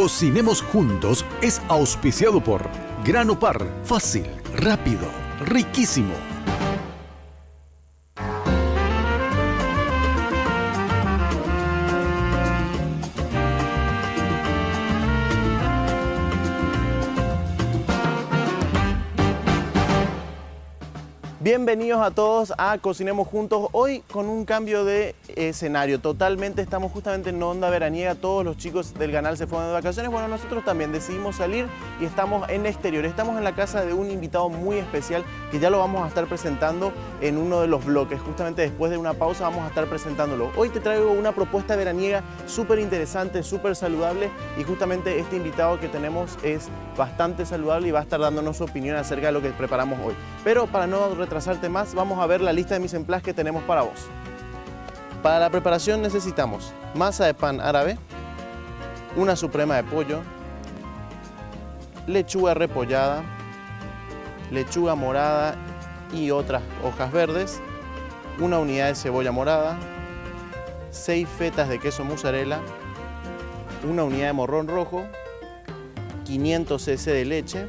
Cocinemos Juntos es auspiciado por Grano Par, fácil, rápido, riquísimo. Bienvenidos a todos a Cocinemos Juntos, hoy con un cambio de escenario. Totalmente estamos justamente en onda veraniega, todos los chicos del canal se fueron de vacaciones, bueno, nosotros también decidimos salir y estamos en exterior. Estamos en la casa de un invitado muy especial que ya lo vamos a estar presentando en uno de los bloques. Justamente después de una pausa vamos a estar presentándolo. Hoy te traigo una propuesta veraniega súper interesante, súper saludable, y justamente este invitado que tenemos es bastante saludable y va a estar dándonos su opinión acerca de lo que preparamos hoy. Pero para no retrasarte más, vamos a ver la lista de mise en place que tenemos para vos. Para la preparación necesitamos masa de pan árabe, una suprema de pollo, lechuga repollada, lechuga morada y otras hojas verdes, una unidad de cebolla morada, 6 fetas de queso mozzarella, una unidad de morrón rojo, 500 cc de leche,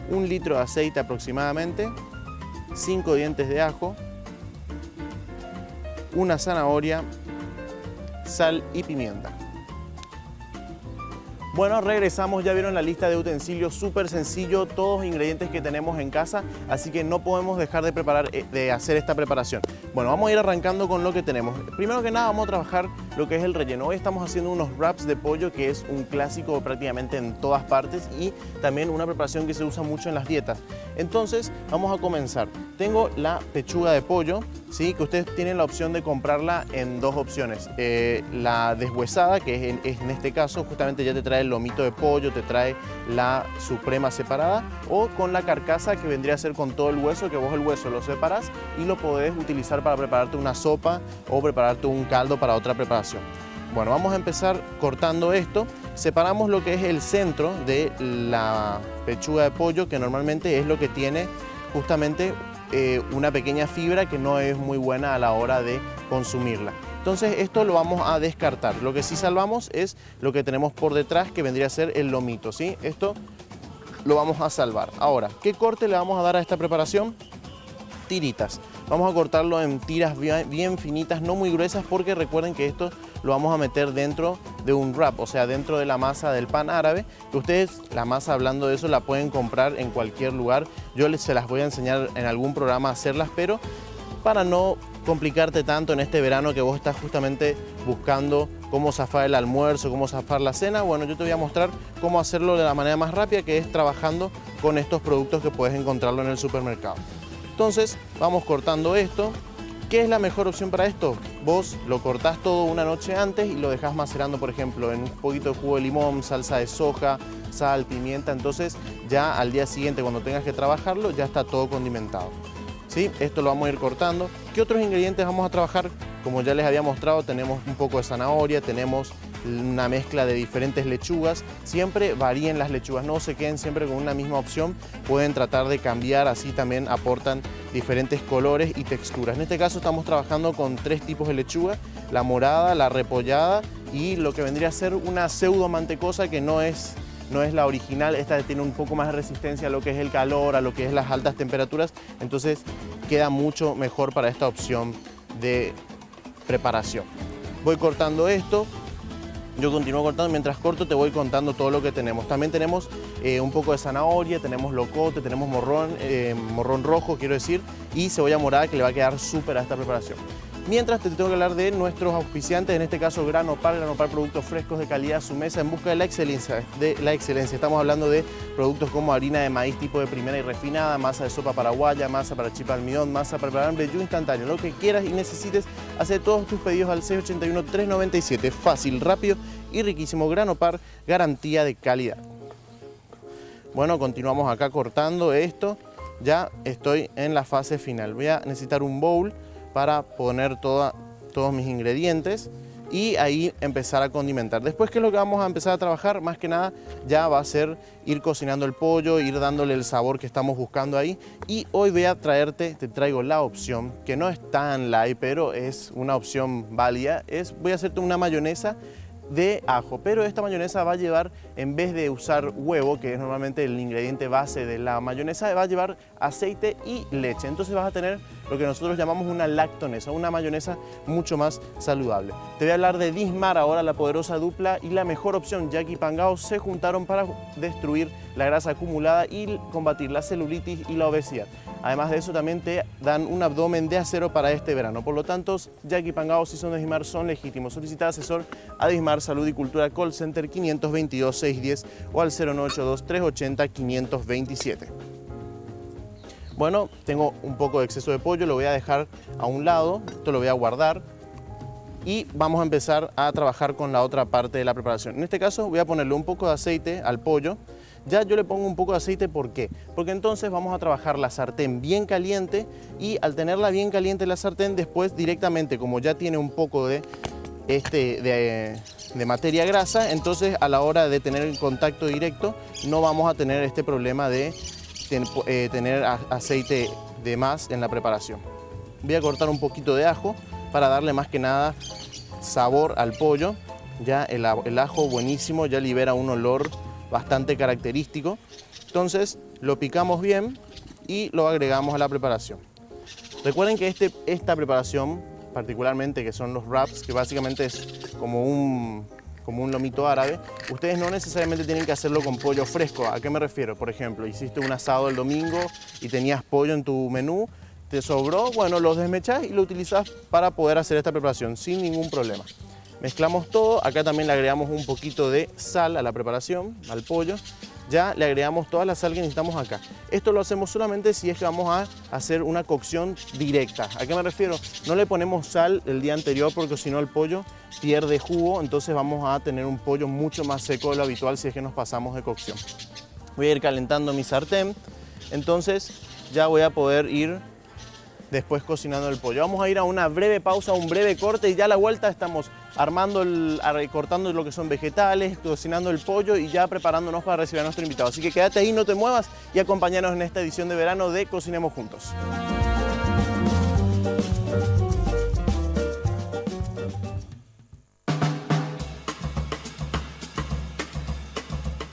1 litro de aceite aproximadamente, 5 dientes de ajo, una zanahoria, sal y pimienta. Bueno, regresamos, ya vieron la lista de utensilios, súper sencillo, todos los ingredientes que tenemos en casa, así que no podemos dejar de hacer esta preparación. Bueno, vamos a ir arrancando con lo que tenemos. Primero que nada vamos a trabajar lo que es el relleno. Hoy estamos haciendo unos wraps de pollo, que es un clásico prácticamente en todas partes y también una preparación que se usa mucho en las dietas. Entonces vamos a comenzar. Tengo la pechuga de pollo, ¿sí? Que ustedes tienen la opción de comprarla en dos opciones. La deshuesada, que es en este caso justamente ya te trae el lomito de pollo, te trae la suprema separada, o con la carcasa, que vendría a ser con todo el hueso, que vos el hueso lo separás y lo podés utilizar para prepararte una sopa o prepararte un caldo para otra preparación. Bueno, vamos a empezar cortando esto. Separamos lo que es el centro de la pechuga de pollo, que normalmente es lo que tiene justamente una pequeña fibra que no es muy buena a la hora de consumirla. Entonces esto lo vamos a descartar. Lo que sí salvamos es lo que tenemos por detrás, que vendría a ser el lomito, ¿sí? Esto lo vamos a salvar. Ahora, ¿qué corte le vamos a dar a esta preparación? Tiritas. Vamos a cortarlo en tiras bien finitas, no muy gruesas, porque recuerden que esto lo vamos a meter dentro de un wrap, o sea, dentro de la masa del pan árabe. Que ustedes, la masa, hablando de eso, la pueden comprar en cualquier lugar. Yo se las voy a enseñar en algún programa a hacerlas, pero para no complicarte tanto en este verano que vos estás justamente buscando cómo zafar el almuerzo, cómo zafar la cena, bueno, yo te voy a mostrar cómo hacerlo de la manera más rápida, que es trabajando con estos productos que puedes encontrarlo en el supermercado. Entonces vamos cortando esto. ¿Qué es la mejor opción para esto? Vos lo cortás todo una noche antes y lo dejás macerando, por ejemplo, en un poquito de jugo de limón, salsa de soja, sal, pimienta. Entonces ya al día siguiente, cuando tengas que trabajarlo, ya está todo condimentado, ¿sí? Esto lo vamos a ir cortando. ¿Qué otros ingredientes vamos a trabajar? Como ya les había mostrado, tenemos un poco de zanahoria, tenemos una mezcla de diferentes lechugas. Siempre varíen las lechugas, no se queden siempre con una misma opción, pueden tratar de cambiar, así también aportan diferentes colores y texturas. En este caso estamos trabajando con 3 tipos de lechuga: la morada, la repollada y lo que vendría a ser una pseudo mantecosa, que no es la original. Esta tiene un poco más de resistencia a lo que es el calor, a lo que es las altas temperaturas, entonces queda mucho mejor para esta opción de preparación. Voy cortando esto. Yo continúo cortando, mientras corto te voy contando todo lo que tenemos. También tenemos un poco de zanahoria, tenemos locote, tenemos morrón rojo, quiero decir, y cebolla morada, que le va a quedar súper a esta preparación. Mientras te tengo que hablar de nuestros auspiciantes, en este caso Grano Par, productos frescos de calidad a su mesa en busca de la excelencia. Estamos hablando de productos como harina de maíz tipo de primera y refinada, masa de sopa paraguaya, masa para chipa de almidón, masa para preparar brioche instantáneo. Lo que quieras y necesites, hace todos tus pedidos al 681-397. Fácil, rápido y riquísimo. Grano Par, garantía de calidad. Bueno, continuamos acá cortando esto. Ya estoy en la fase final. Voy a necesitar un bowl para poner todos mis ingredientes y ahí empezar a condimentar. Después, ¿qué es lo que vamos a empezar a trabajar? Más que nada ya va a ser ir cocinando el pollo, ir dándole el sabor que estamos buscando ahí. Y hoy te traigo la opción, que no es tan light, pero es una opción válida. Voy a hacerte una mayonesa de ajo, pero esta mayonesa va a llevar, en vez de usar huevo, que es normalmente el ingrediente base de la mayonesa, va a llevar aceite y leche. Entonces vas a tener lo que nosotros llamamos una lactonesa, una mayonesa mucho más saludable. Te voy a hablar de Dismar ahora, la poderosa dupla y la mejor opción. Jackie y Pangao se juntaron para destruir la grasa acumulada y combatir la celulitis y la obesidad. Además de eso, también te dan un abdomen de acero para este verano. Por lo tanto, Jackie y Pangao, si son de Dismar, son legítimos. Solicita asesor a Dismar Salud y Cultura Call Center 522-610 o al 0982-380-527. Bueno, tengo un poco de exceso de pollo, lo voy a dejar a un lado, esto lo voy a guardar y vamos a empezar a trabajar con la otra parte de la preparación. En este caso voy a ponerle un poco de aceite al pollo. Ya yo le pongo un poco de aceite, ¿por qué? Porque entonces vamos a trabajar la sartén bien caliente y al tenerla bien caliente la sartén, después directamente, como ya tiene un poco de materia grasa, entonces a la hora de tener el contacto directo no vamos a tener este problema de tener aceite de más en la preparación. Voy a cortar un poquito de ajo para darle más que nada sabor al pollo. Ya el ajo buenísimo, ya libera un olor bastante característico. Entonces lo picamos bien y lo agregamos a la preparación. Recuerden que esta preparación, particularmente que son los wraps, que básicamente es como un lomito árabe, ustedes no necesariamente tienen que hacerlo con pollo fresco. ¿A qué me refiero? Por ejemplo, hiciste un asado el domingo y tenías pollo en tu menú, te sobró, bueno, los desmechás y lo utilizás para poder hacer esta preparación sin ningún problema. Mezclamos todo, acá también le agregamos un poquito de sal a la preparación, al pollo. Ya le agregamos toda la sal que necesitamos acá. Esto lo hacemos solamente si es que vamos a hacer una cocción directa. ¿A qué me refiero? No le ponemos sal el día anterior porque si no el pollo pierde jugo, entonces vamos a tener un pollo mucho más seco de lo habitual si es que nos pasamos de cocción. Voy a ir calentando mi sartén, entonces ya voy a poder ir después cocinando el pollo. Vamos a ir a una breve pausa, un breve corte y ya a la vuelta estamos cortando lo que son vegetales, cocinando el pollo y ya preparándonos para recibir a nuestro invitado. Así que quédate ahí, no te muevas y acompáñanos en esta edición de verano de Cocinemos Juntos.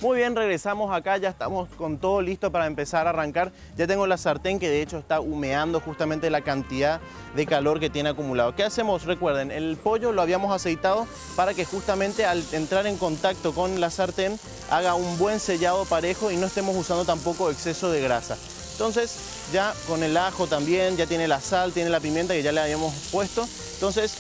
Muy bien, regresamos acá, ya estamos con todo listo para empezar a arrancar. Ya tengo la sartén que de hecho está humeando justamente la cantidad de calor que tiene acumulado. ¿Qué hacemos? Recuerden, el pollo lo habíamos aceitado para que justamente al entrar en contacto con la sartén haga un buen sellado parejo y no estemos usando tampoco exceso de grasa. Entonces ya con el ajo también, ya tiene la sal, tiene la pimienta que ya le habíamos puesto. Entonces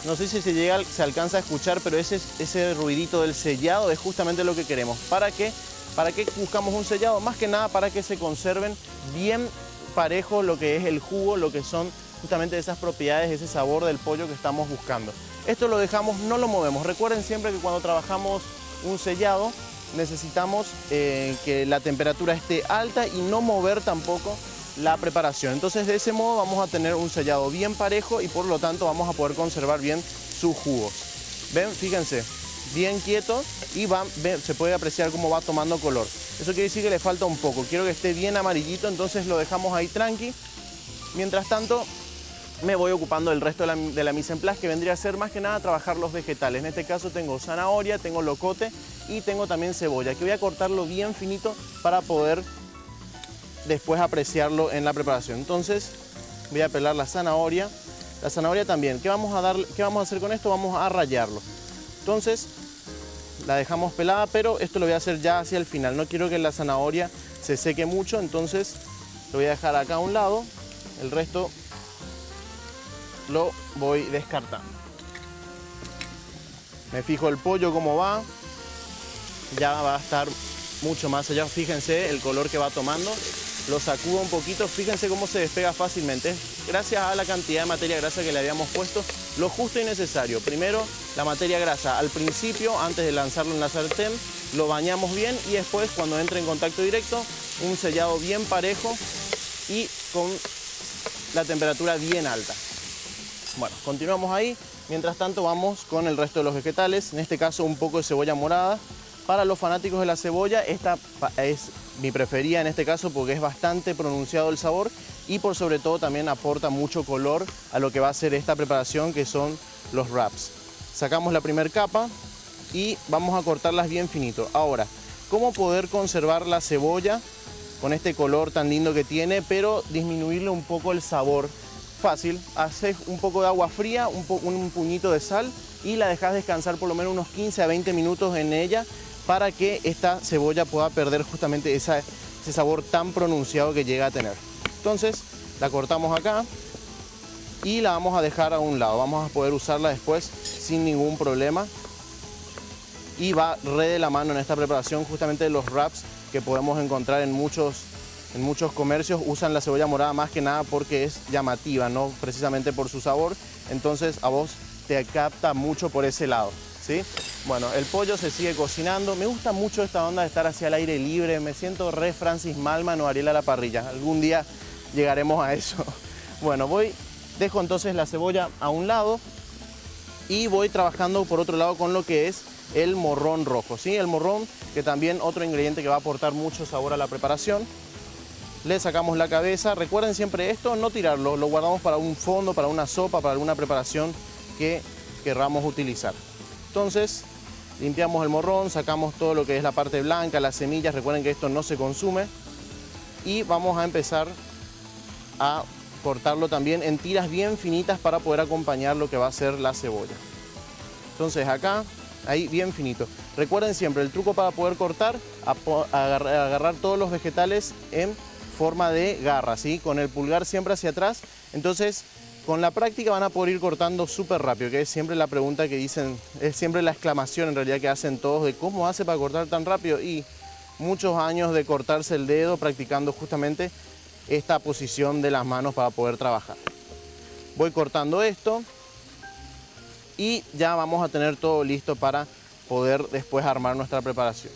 no sé si se alcanza a escuchar, pero ese ruidito del sellado es justamente lo que queremos. ¿Para qué? ¿Para qué buscamos un sellado? Más que nada para que se conserven bien parejo lo que es el jugo, lo que son justamente esas propiedades, ese sabor del pollo que estamos buscando. Esto lo dejamos, no lo movemos. Recuerden siempre que cuando trabajamos un sellado necesitamos que la temperatura esté alta y no mover tampoco la preparación. Entonces de ese modo vamos a tener un sellado bien parejo y por lo tanto vamos a poder conservar bien sus jugos. Ven, fíjense, bien quieto y se puede apreciar cómo va tomando color. Eso quiere decir que le falta un poco. Quiero que esté bien amarillito, entonces lo dejamos ahí tranqui. Mientras tanto me voy ocupando del resto de la mise en place, que vendría a ser más que nada trabajar los vegetales. En este caso tengo zanahoria, tengo locote y tengo también cebolla, que voy a cortarlo bien finito para poder después apreciarlo en la preparación. Entonces voy a pelar la zanahoria también. ¿Qué vamos a hacer con esto? Vamos a rallarlo. Entonces la dejamos pelada, pero esto lo voy a hacer ya hacia el final. No quiero que la zanahoria se seque mucho, entonces lo voy a dejar acá a un lado. El resto lo voy descartando. Me fijo el pollo cómo va. Ya va a estar mucho más allá. Fíjense el color que va tomando. Lo sacudo un poquito, fíjense cómo se despega fácilmente. Gracias a la cantidad de materia grasa que le habíamos puesto, lo justo y necesario. Primero, la materia grasa al principio, antes de lanzarlo en la sartén, lo bañamos bien y después, cuando entre en contacto directo, un sellado bien parejo y con la temperatura bien alta. Bueno, continuamos ahí. Mientras tanto, vamos con el resto de los vegetales. En este caso, un poco de cebolla morada. Para los fanáticos de la cebolla, esta es mi preferida en este caso porque es bastante pronunciado el sabor y por sobre todo también aporta mucho color a lo que va a ser esta preparación, que son los wraps. Sacamos la primera capa, y vamos a cortarlas bien finito. Ahora, ¿cómo poder conservar la cebolla con este color tan lindo que tiene, pero disminuirle un poco el sabor? Fácil, haces un poco de agua fría, un puñito de sal y la dejas descansar por lo menos unos 15 a 20 minutos en ella para que esta cebolla pueda perder justamente ese sabor tan pronunciado que llega a tener. Entonces la cortamos acá y la vamos a dejar a un lado. Vamos a poder usarla después sin ningún problema. Y va re de la mano en esta preparación justamente los wraps que podemos encontrar en muchos comercios. Usan la cebolla morada más que nada porque es llamativa, no precisamente por su sabor. Entonces a vos te capta mucho por ese lado, ¿sí? Bueno, el pollo se sigue cocinando. Me gusta mucho esta onda de estar hacia el aire libre. Me siento re Francis Malman o Ariel a la parrilla. Algún día llegaremos a eso. Bueno, dejo entonces la cebolla a un lado y voy trabajando por otro lado con lo que es el morrón rojo, ¿sí? El morrón, que también otro ingrediente que va a aportar mucho sabor a la preparación. Le sacamos la cabeza. Recuerden siempre esto, no tirarlo, lo guardamos para un fondo, para una sopa, para alguna preparación que querramos utilizar. Entonces, limpiamos el morrón, sacamos todo lo que es la parte blanca, las semillas. Recuerden que esto no se consume. Y vamos a empezar a cortarlo también en tiras bien finitas para poder acompañar lo que va a ser la cebolla. Entonces acá, ahí bien finito. Recuerden siempre, el truco para poder cortar, agarrar todos los vegetales en forma de garra, ¿sí? Con el pulgar siempre hacia atrás. Entonces, con la práctica van a poder ir cortando súper rápido, que es siempre la pregunta que dicen, es siempre la exclamación en realidad que hacen todos de cómo hace para cortar tan rápido. Y muchos años de cortarse el dedo practicando justamente esta posición de las manos para poder trabajar. Voy cortando esto y ya vamos a tener todo listo para poder después armar nuestra preparación.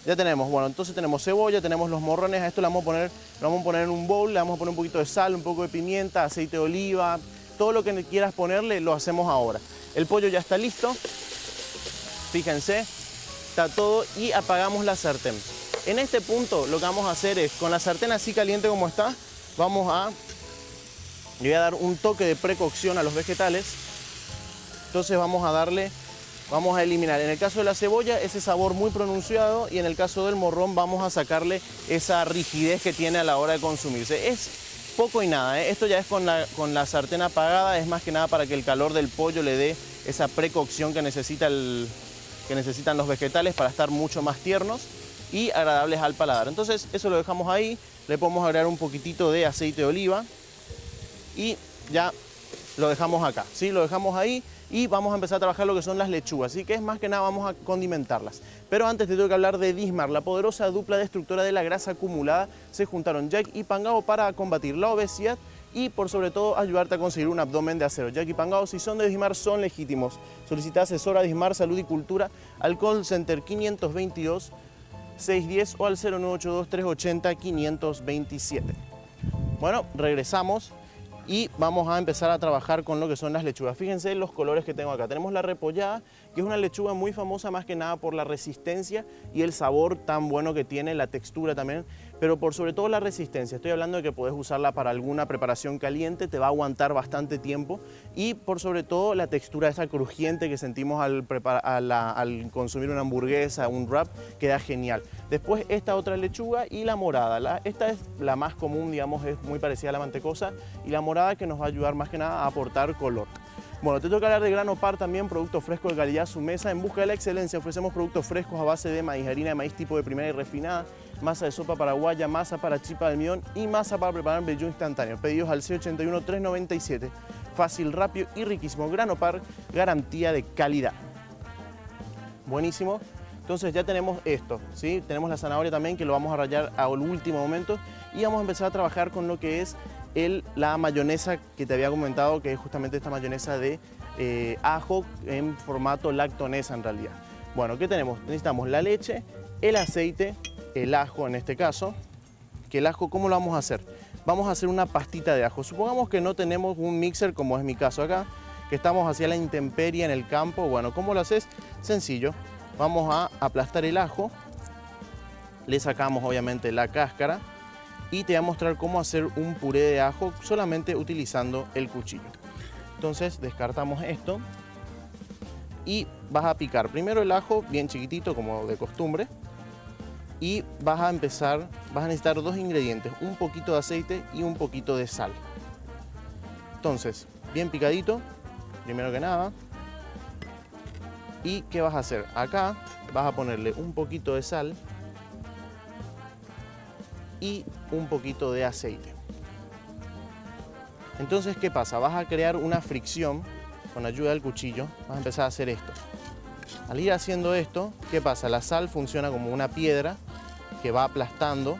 Ya tenemos, bueno, entonces tenemos cebolla, tenemos los morrones. A esto lo vamos a poner en un bowl, le vamos a poner un poquito de sal, un poco de pimienta, aceite de oliva, todo lo que quieras ponerle lo hacemos ahora. El pollo ya está listo, fíjense, está todo, y apagamos la sartén. En este punto lo que vamos a hacer es, con la sartén así caliente como está, le voy a dar un toque de precocción a los vegetales. Entonces vamos a eliminar, en el caso de la cebolla, ese sabor muy pronunciado, y en el caso del morrón vamos a sacarle esa rigidez que tiene a la hora de consumirse. Es poco y nada, ¿eh? Esto ya es con la sartén apagada, es más que nada para que el calor del pollo le dé esa precocción que necesitan los vegetales para estar mucho más tiernos y agradables al paladar. Entonces eso lo dejamos ahí, le podemos agregar un poquitito de aceite de oliva y ya lo dejamos acá, ¿sí? Lo dejamos ahí. Y vamos a empezar a trabajar lo que son las lechugas, así que es más que nada vamos a condimentarlas. Pero antes te tengo que hablar de Dismar, la poderosa dupla destructora de la grasa acumulada. Se juntaron Jack y Pangao para combatir la obesidad y por sobre todo ayudarte a conseguir un abdomen de acero. Jack y Pangao, si son de Dismar, son legítimos. Solicita asesora Dismar Salud y Cultura al call center 522 610 o al 0982 380 527. Bueno, regresamos. Y vamos a empezar a trabajar con lo que son las lechugas. Fíjense los colores que tengo acá. Tenemos la repollada, que es una lechuga muy famosa más que nada por la resistencia y el sabor tan bueno que tiene, la textura también, pero por sobre todo la resistencia. Estoy hablando de que podés usarla para alguna preparación caliente, te va a aguantar bastante tiempo, y por sobre todo la textura esa crujiente que sentimos al consumir una hamburguesa, un wrap, queda genial. Después esta otra lechuga y la morada. Esta es la más común, digamos, es muy parecida a la mantecosa, y la morada que nos va a ayudar más que nada a aportar color. Bueno, te toca hablar de Grano Par también, producto fresco de calidad, su mesa. En busca de la excelencia ofrecemos productos frescos a base de maíz, harina de maíz tipo de primera y refinada, masa de sopa paraguaya, masa para chipa de almidón y masa para preparar vellú instantáneo. Pedidos al C81-397. Fácil, rápido y riquísimo. Grano Par, garantía de calidad. Buenísimo. Entonces ya tenemos esto, ¿sí? Tenemos la zanahoria también, que lo vamos a rallar al último momento, y vamos a empezar a trabajar con lo que es la mayonesa que te había comentado, que es justamente esta mayonesa de ajo en formato lactonesa en realidad. Bueno, ¿qué tenemos? Necesitamos la leche, el aceite, el ajo en este caso. Que el ajo, ¿cómo lo vamos a hacer? Vamos a hacer una pastita de ajo. Supongamos que no tenemos un mixer, como es mi caso acá, que estamos hacia la intemperie en el campo. Bueno, ¿cómo lo haces? Sencillo. Vamos a aplastar el ajo, le sacamos obviamente la cáscara y te voy a mostrar cómo hacer un puré de ajo solamente utilizando el cuchillo. Entonces descartamos esto, y vas a picar primero el ajo bien chiquitito como de costumbre y vas a necesitar dos ingredientes, un poquito de aceite y un poquito de sal. Entonces, bien picadito, primero que nada. ¿Y qué vas a hacer? Acá vas a ponerle un poquito de sal y un poquito de aceite. Entonces, ¿qué pasa? Vas a crear una fricción con ayuda del cuchillo. Vas a empezar a hacer esto. Al ir haciendo esto, ¿qué pasa? La sal funciona como una piedra que va aplastando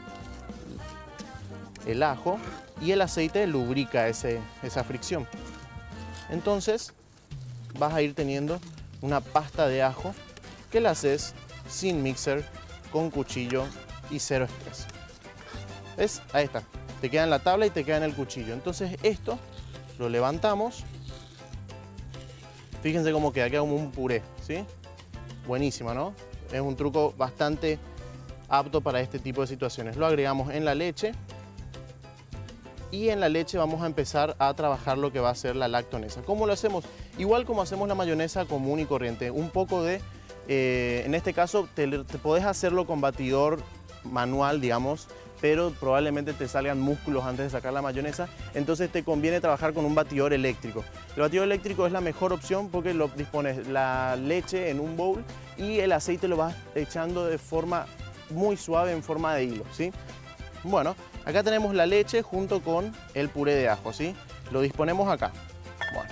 el ajo y el aceite lubrica esa fricción. Entonces, vas a ir teniendo una pasta de ajo que la haces sin mixer, con cuchillo y cero estrés. ¿Ves? Ahí está. Te queda en la tabla y te queda en el cuchillo. Entonces esto lo levantamos. Fíjense cómo queda como un puré, ¿sí? Buenísima, ¿no? Es un truco bastante apto para este tipo de situaciones. Lo agregamos en la leche. Y en la leche vamos a empezar a trabajar lo que va a ser la lactonesa. ¿Cómo lo hacemos? Igual como hacemos la mayonesa común y corriente. Un poco de, en este caso, te podés hacerlo con batidor manual, digamos, pero probablemente te salgan músculos antes de sacar la mayonesa. Entonces te conviene trabajar con un batidor eléctrico. El batidor eléctrico es la mejor opción porque lo dispones la leche en un bowl y el aceite lo vas echando de forma muy suave, en forma de hilo, ¿sí? Bueno, acá tenemos la leche junto con el puré de ajo, ¿sí? Lo disponemos acá. Bueno,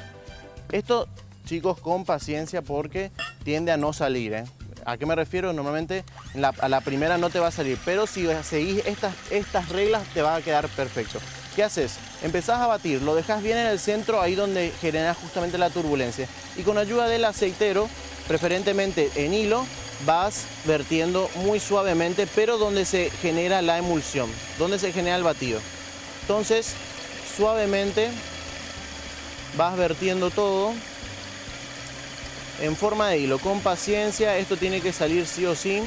esto, chicos, con paciencia porque tiende a no salir, ¿eh? ¿A qué me refiero? Normalmente a la primera no te va a salir, pero si seguís estas reglas te va a quedar perfecto. ¿Qué haces? Empezás a batir, lo dejas bien en el centro, ahí donde generas justamente la turbulencia. Y con ayuda del aceitero, preferentemente en hilo, vas vertiendo muy suavemente, pero donde se genera la emulsión, donde se genera el batido. Entonces, suavemente vas vertiendo todo en forma de hilo, con paciencia. Esto tiene que salir sí o sí.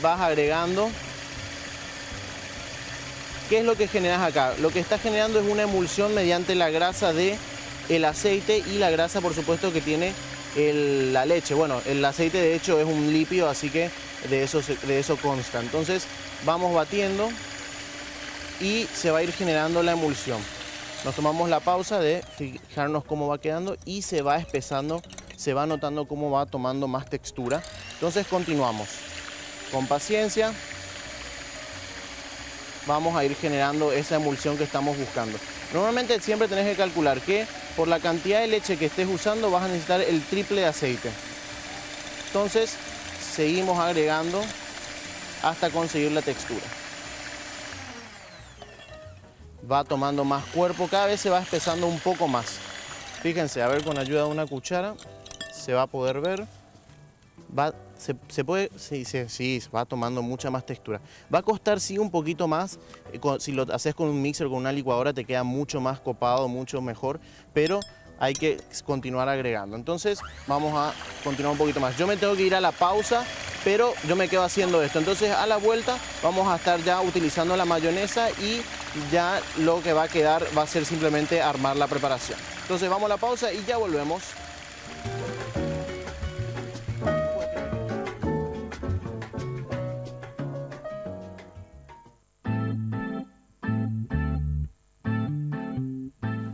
Vas agregando. ¿Qué es lo que generas acá? Lo que estás generando es una emulsión mediante la grasa del aceite y la grasa, por supuesto, que tiene la leche. Bueno, el aceite de hecho es un lípido, así que de eso consta. Entonces vamos batiendo y se va a ir generando la emulsión. Nos tomamos la pausa de fijarnos cómo va quedando y se va espesando, se va notando cómo va tomando más textura. Entonces continuamos con paciencia. Vamos a ir generando esa emulsión que estamos buscando. Normalmente siempre tenés que calcular que por la cantidad de leche que estés usando vas a necesitar el triple de aceite. Entonces seguimos agregando hasta conseguir la textura. Va tomando más cuerpo, cada vez se va espesando un poco más. Fíjense, a ver, con ayuda de una cuchara se va a poder ver. Sí, va tomando mucha más textura. Va a costar sí un poquito más, si lo haces con un mixer, con una licuadora te queda mucho más copado, mucho mejor, pero hay que continuar agregando. Entonces vamos a continuar un poquito más. Yo me tengo que ir a la pausa, pero yo me quedo haciendo esto. Entonces a la vuelta vamos a estar ya utilizando la mayonesa y ya lo que va a quedar va a ser simplemente armar la preparación. Entonces vamos a la pausa y ya volvemos.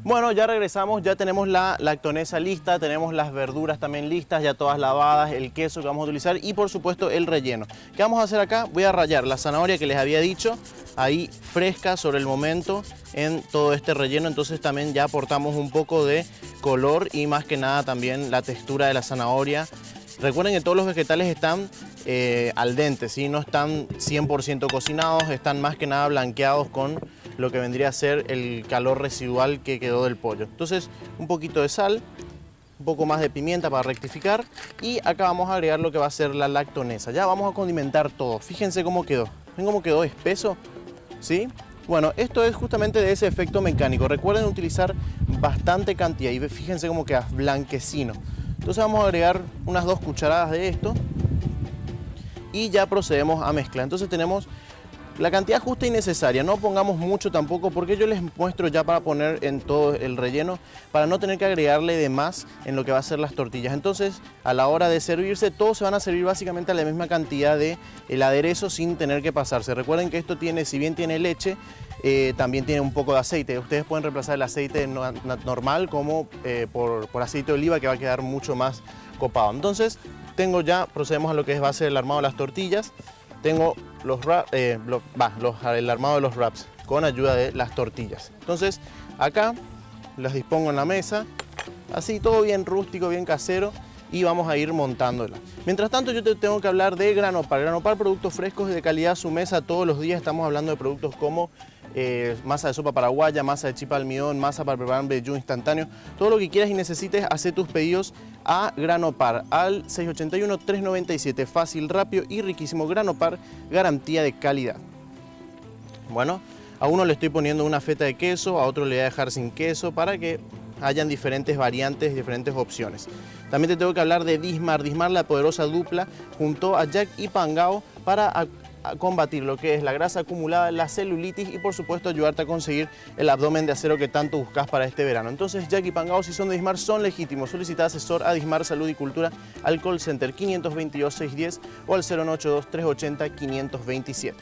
Bueno, ya regresamos, ya tenemos la lactonesa lista, tenemos las verduras también listas, ya todas lavadas, el queso que vamos a utilizar y por supuesto el relleno. ¿Qué vamos a hacer acá? Voy a rallar la zanahoria que les había dicho, ahí fresca sobre el momento en todo este relleno, entonces también ya aportamos un poco de color y más que nada también la textura de la zanahoria. Recuerden que todos los vegetales están al dente, ¿sí? No están 100% cocinados, están más que nada blanqueados con lo que vendría a ser el calor residual que quedó del pollo. Entonces un poquito de sal, un poco más de pimienta para rectificar y acá vamos a agregar lo que va a ser la lactonesa. Ya vamos a condimentar todo. Fíjense cómo quedó. ¿Ven cómo quedó espeso? ¿Sí? Bueno, esto es justamente de ese efecto mecánico. Recuerden utilizar bastante cantidad y fíjense cómo queda blanquecino. Entonces vamos a agregar unas 2 cucharadas de esto y ya procedemos a mezclar. Entonces tenemos La cantidad justa y necesaria, no pongamos mucho tampoco, porque yo les muestro ya para poner en todo el relleno, para no tener que agregarle de más en lo que va a ser las tortillas. Entonces, a la hora de servirse, todos se van a servir básicamente a la misma cantidad de el aderezo sin tener que pasarse. Recuerden que esto tiene, si bien tiene leche, también tiene un poco de aceite. Ustedes pueden reemplazar el aceite normal como por aceite de oliva, que va a quedar mucho más copado. Entonces, procedemos a lo que es base del armado de las tortillas. Tengo el armado de los wraps con ayuda de las tortillas. Entonces acá las dispongo en la mesa, así todo bien rústico, bien casero, y vamos a ir montándola. Mientras tanto yo te tengo que hablar de Granopar. Granopar, productos frescos y de calidad a su mesa todos los días. Estamos hablando de productos como masa de sopa paraguaya, masa de chipa de almidón, masa para preparar vellú instantáneo. Todo lo que quieras y necesites, hace tus pedidos a Granopar al 681-397. Fácil, rápido y riquísimo. Granopar, garantía de calidad. Bueno, a uno le estoy poniendo una feta de queso, a otro le voy a dejar sin queso para que hayan diferentes variantes, diferentes opciones. También te tengo que hablar de Dismar. Dismar, la poderosa dupla, junto a Jack y Pangao para a combatir lo que es la grasa acumulada, la celulitis y por supuesto ayudarte a conseguir el abdomen de acero que tanto buscas para este verano. Entonces Jack y Pangao, si son de Dismar, son legítimos. Solicita asesor a Dismar Salud y Cultura al call center 522-610 o al 082-380-527.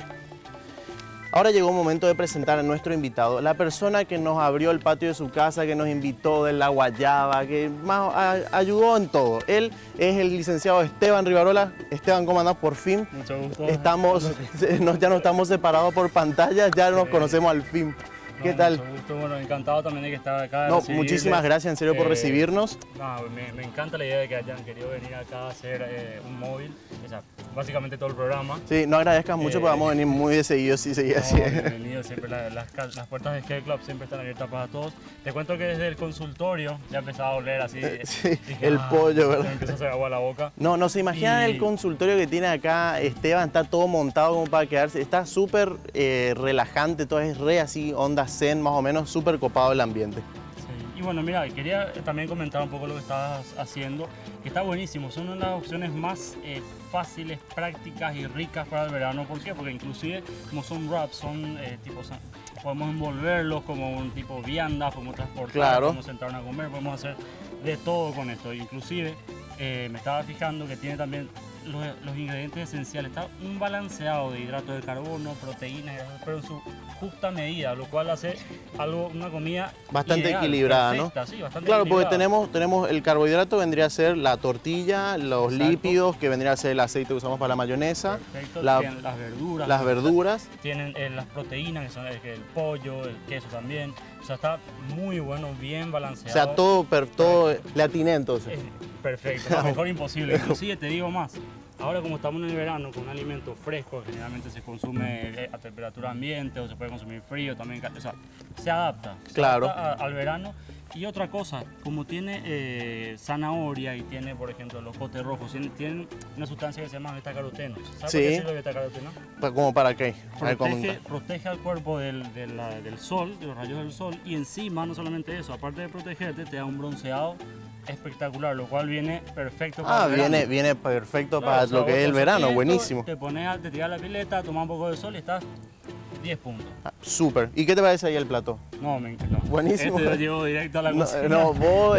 Ahora llegó el momento de presentar a nuestro invitado, la persona que nos abrió el patio de su casa, que nos invitó de la guayaba, que más ayudó en todo. Él es el licenciado Esteban Rivarola. Esteban, ¿cómo andás? Por fin. Mucho gusto. Ya no estamos separados por pantalla, ya nos conocemos al fin. ¿Qué tal? Mucho gusto, bueno, encantado también de que estar acá. No, muchísimas gracias en serio por recibirnos. No, me encanta la idea de que hayan querido venir acá a hacer un móvil, o sea, básicamente todo el programa. Sí, no agradezcas mucho porque vamos a venir muy de seguido si seguía así. Bienvenido, siempre las puertas de Skate Club siempre están abiertas para todos. Te cuento que desde el consultorio ya empezaba a oler así. Sí, dije, el pollo, ¿verdad? Me empieza a hacer agua a la boca. No se imaginan el consultorio que tiene acá Esteban, está todo montado como para quedarse, está súper relajante, todo es así, onda zen, más o menos, súper copado el ambiente. Sí. Y bueno, mira, quería también comentar un poco lo que estabas haciendo, que está buenísimo, son una de las opciones más fáciles, prácticas y ricas para el verano. ¿Por qué? Porque inclusive como son wraps, son podemos envolverlos como un tipo vianda, podemos transportar, claro, podemos sentarnos a comer, podemos hacer de todo con esto. Inclusive me estaba fijando que tiene también los ingredientes esenciales, está un balanceado de hidratos de carbono, proteínas, pero en su justa medida, lo cual hace una comida bastante ideal, equilibrada, perfecta, ¿no? Sí, bastante claro, equilibrada. Porque tenemos el carbohidrato, vendría a ser la tortilla, los Exacto, lípidos, que vendría a ser el aceite que usamos para la mayonesa, perfecto, tienen las verduras, tienen las proteínas, que son el pollo, el queso también, o sea, está muy bueno, bien balanceado. O sea, todo le atiné entonces. Perfecto, lo mejor imposible. Inclusive te digo más, ahora como estamos en el verano con un alimento fresco, generalmente se consume a temperatura ambiente o se puede consumir frío también, o sea, se adapta, claro, al verano. Y otra cosa, como tiene zanahoria y tiene, por ejemplo, los potes rojos, tienen una sustancia que se llama betacarotenos. ¿Sabes por qué sirve el betacaroteno? ¿Cómo para qué? Protege al cuerpo del sol, de los rayos del sol, y encima, no solamente eso, aparte de protegerte, te da un bronceado espectacular, lo cual viene perfecto para el verano. Viene perfecto para lo que es el verano, buenísimo. Te tiras la pileta, tomas un poco de sol y estás 10 puntos. Súper. ¿Y qué te parece ahí el plato? No, me encanta. Buenísimo. Lo llevo directo a la cocina. No, vos,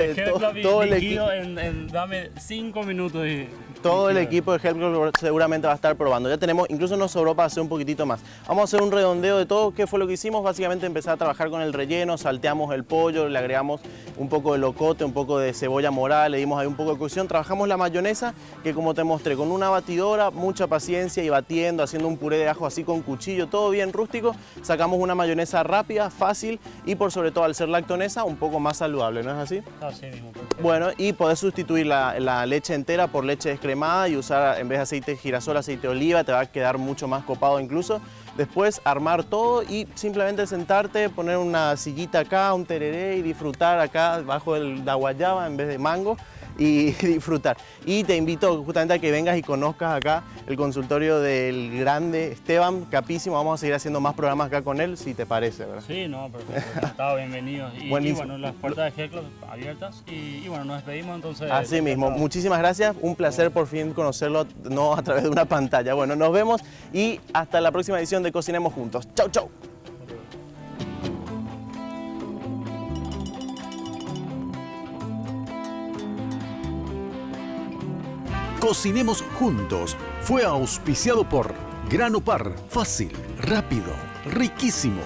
todo el equipo. equipo. Dame 5 minutos y... Todo el equipo de Help Club seguramente va a estar probando. Ya tenemos, incluso nos sobró para hacer un poquitito más. Vamos a hacer un redondeo de todo. ¿Qué fue lo que hicimos? Básicamente empezar a trabajar con el relleno, salteamos el pollo, le agregamos un poco de locote, un poco de cebolla morada, le dimos ahí un poco de cocción. Trabajamos la mayonesa, que como te mostré, con una batidora, mucha paciencia y batiendo, haciendo un puré de ajo así con cuchillo, todo bien rústico. Sacamos una mayonesa rápida, fácil y por sobre todo al ser lactonesa, un poco más saludable, ¿no es así? Así mismo, perfecto. Bueno, y podés sustituir la leche entera por leche descremada y usar en vez de aceite de girasol, aceite de oliva, te va a quedar mucho más copado incluso. Después armar todo y simplemente sentarte, poner una sillita acá, un tereré y disfrutar acá bajo la guayaba en vez de mango y disfrutar. Y te invito justamente a que vengas y conozcas acá el consultorio del grande Esteban, capísimo. Vamos a seguir haciendo más programas acá con él, si te parece, ¿verdad? Sí, no, perfecto. Estado bienvenidos. Y bueno, las puertas de G-Club abiertas. Y bueno, nos despedimos entonces. Así mismo, muchísimas gracias. Un placer por fin conocerlo, no a través de una pantalla. Bueno, nos vemos y hasta la próxima edición de Cocinemos Juntos. Chau, chau. Cocinemos Juntos fue auspiciado por Grano Par, fácil, rápido, riquísimo.